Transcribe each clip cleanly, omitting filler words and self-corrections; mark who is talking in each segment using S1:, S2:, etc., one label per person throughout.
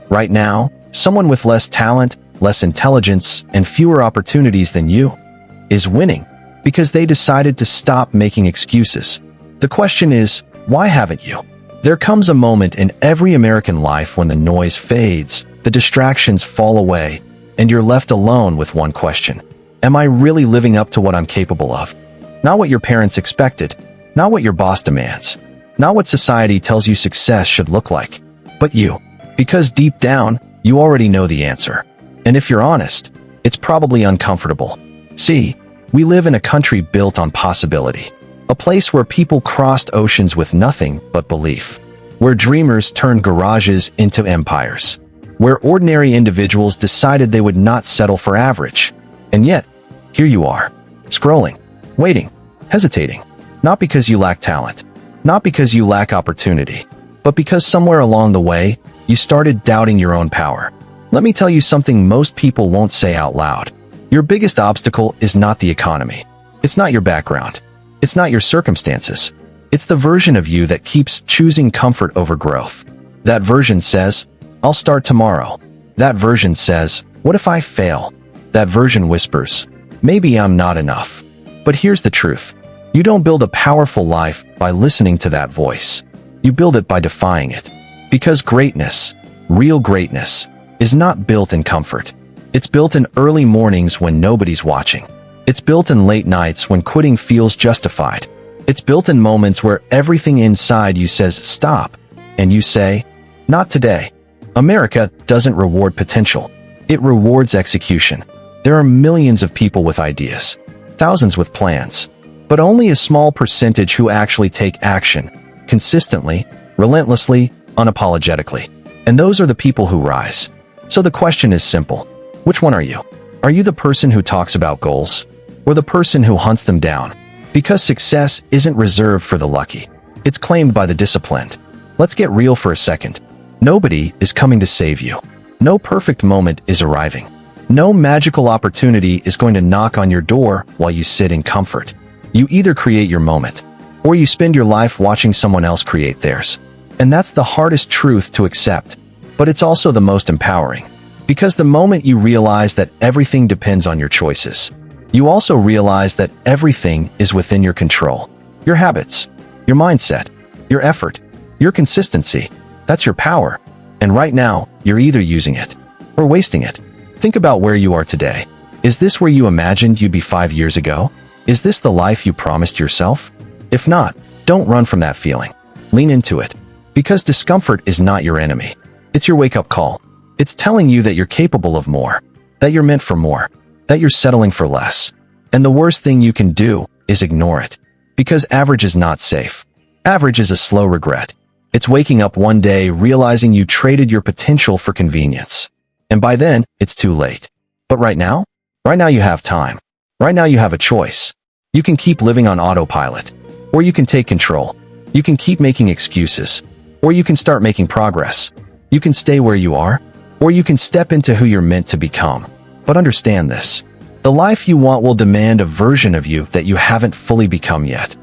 S1: Right now, someone with less talent, less intelligence, and fewer opportunities than you is winning because they decided to stop making excuses. The question is, why haven't you? There comes a moment in every American life when the noise fades, the distractions fall away, and you're left alone with one question. Am I really living up to what I'm capable of? Not what your parents expected, not what your boss demands, not what society tells you success should look like, but you. Because deep down, you already know the answer. And if you're honest, it's probably uncomfortable. See, we live in a country built on possibility. A place where people crossed oceans with nothing but belief. Where dreamers turned garages into empires. Where ordinary individuals decided they would not settle for average. And yet, here you are, scrolling, waiting, hesitating. Not because you lack talent, not because you lack opportunity, but because somewhere along the way, you started doubting your own power. Let me tell you something most people won't say out loud. Your biggest obstacle is not the economy. It's not your background. It's not your circumstances. It's the version of you that keeps choosing comfort over growth. That version says, I'll start tomorrow. That version says, what if I fail? That version whispers, maybe I'm not enough. But here's the truth. You don't build a powerful life by listening to that voice. You build it by defying it. Because greatness, real greatness, is not built in comfort. It's built in early mornings when nobody's watching. It's built in late nights when quitting feels justified. It's built in moments where everything inside you says stop, and you say, not today. America doesn't reward potential. It rewards execution. There are millions of people with ideas, thousands with plans, but only a small percentage who actually take action, consistently, relentlessly, unapologetically. And those are the people who rise. So the question is simple. Which one are you? Are you the person who talks about goals, or the person who hunts them down? Because success isn't reserved for the lucky. It's claimed by the disciplined. Let's get real for a second. Nobody is coming to save you. No perfect moment is arriving. No magical opportunity is going to knock on your door while you sit in comfort. You either create your moment, or you spend your life watching someone else create theirs. And that's the hardest truth to accept, but it's also the most empowering. Because the moment you realize that everything depends on your choices, you also realize that everything is within your control. Your habits, your mindset, your effort, your consistency, that's your power. And right now, you're either using it or wasting it. Think about where you are today. Is this where you imagined you'd be 5 years ago? Is this the life you promised yourself? If not, don't run from that feeling. Lean into it. Because discomfort is not your enemy. It's your wake-up call. It's telling you that you're capable of more, that you're meant for more, that you're settling for less. And the worst thing you can do is ignore it. Because average is not safe. Average is a slow regret. It's waking up one day realizing you traded your potential for convenience. And by then, it's too late. But right now you have time. Right now you have a choice. You can keep living on autopilot, or you can take control. You can keep making excuses, or you can start making progress. You can stay where you are, or you can step into who you're meant to become. But understand this. The life you want will demand a version of you that you haven't fully become yet.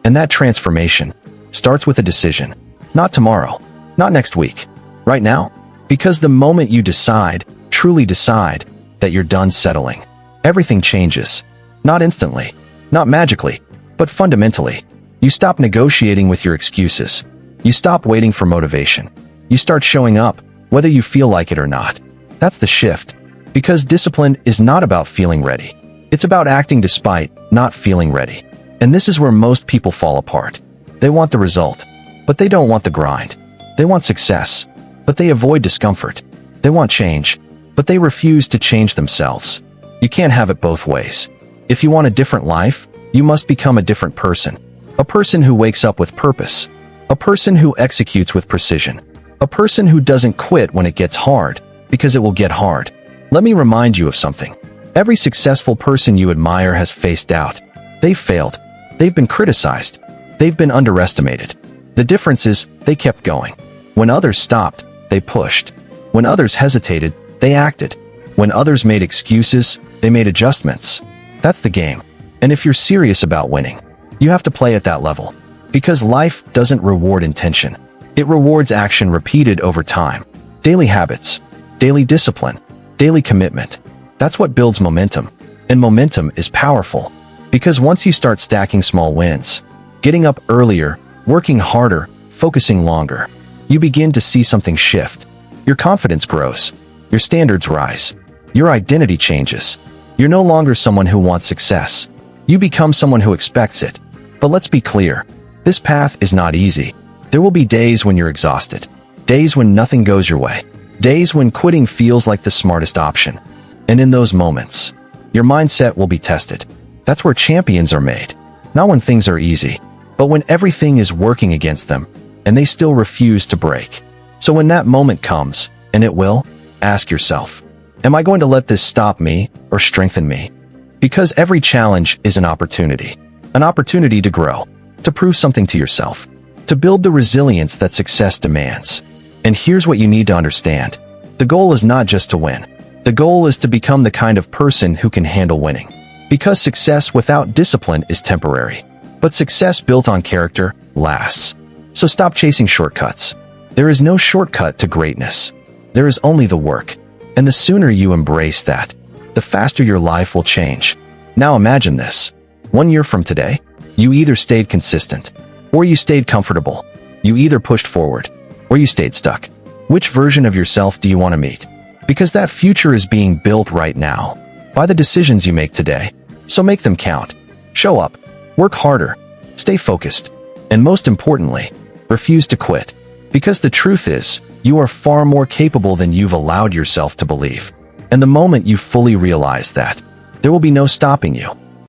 S1: And that transformation starts with a decision. Not tomorrow, not next week, right now. Because the moment you decide, truly decide, that you're done settling, everything changes. Not instantly, not magically, but fundamentally. You stop negotiating with your excuses. You stop waiting for motivation. You start showing up, whether you feel like it or not. That's the shift. Because discipline is not about feeling ready. It's about acting despite not feeling ready. And this is where most people fall apart. They want the result, but they don't want the grind. They want success, but they avoid discomfort. They want change, but they refuse to change themselves. You can't have it both ways. If you want a different life, you must become a different person. A person who wakes up with purpose. A person who executes with precision. A person who doesn't quit when it gets hard, because it will get hard. Let me remind you of something. Every successful person you admire has faced doubt. They've failed. They've been criticized. They've been underestimated. The difference is, they kept going. When others stopped, they pushed. When others hesitated, they acted. When others made excuses, they made adjustments. That's the game. And if you're serious about winning, you have to play at that level. Because life doesn't reward intention. It rewards action repeated over time. Daily habits, daily discipline, daily commitment. That's what builds momentum. And momentum is powerful. Because once you start stacking small wins, getting up earlier, working harder, focusing longer, you begin to see something shift. Your confidence grows. Your standards rise. Your identity changes. You're no longer someone who wants success. You become someone who expects it. But let's be clear. This path is not easy. There will be days when you're exhausted. Days when nothing goes your way. Days when quitting feels like the smartest option. And in those moments, your mindset will be tested. That's where champions are made. Not when things are easy, but when everything is working against them, and they still refuse to break. So when that moment comes, and it will, ask yourself, am I going to let this stop me or strengthen me? Because every challenge is an opportunity to grow, to prove something to yourself, to build the resilience that success demands. And here's what you need to understand. The goal is not just to win. The goal is to become the kind of person who can handle winning. Because success without discipline is temporary. But success built on character lasts. So stop chasing shortcuts. There is no shortcut to greatness. There is only the work. And the sooner you embrace that, the faster your life will change. Now imagine this. 1 year from today, you either stayed consistent, or you stayed comfortable. You either pushed forward, or you stayed stuck. Which version of yourself do you want to meet? Because that future is being built right now, by the decisions you make today. So make them count. Show up, work harder, stay focused, and most importantly, refuse to quit. Because the truth is, you are far more capable than you've allowed yourself to believe. And the moment you fully realize that, there will be no stopping you.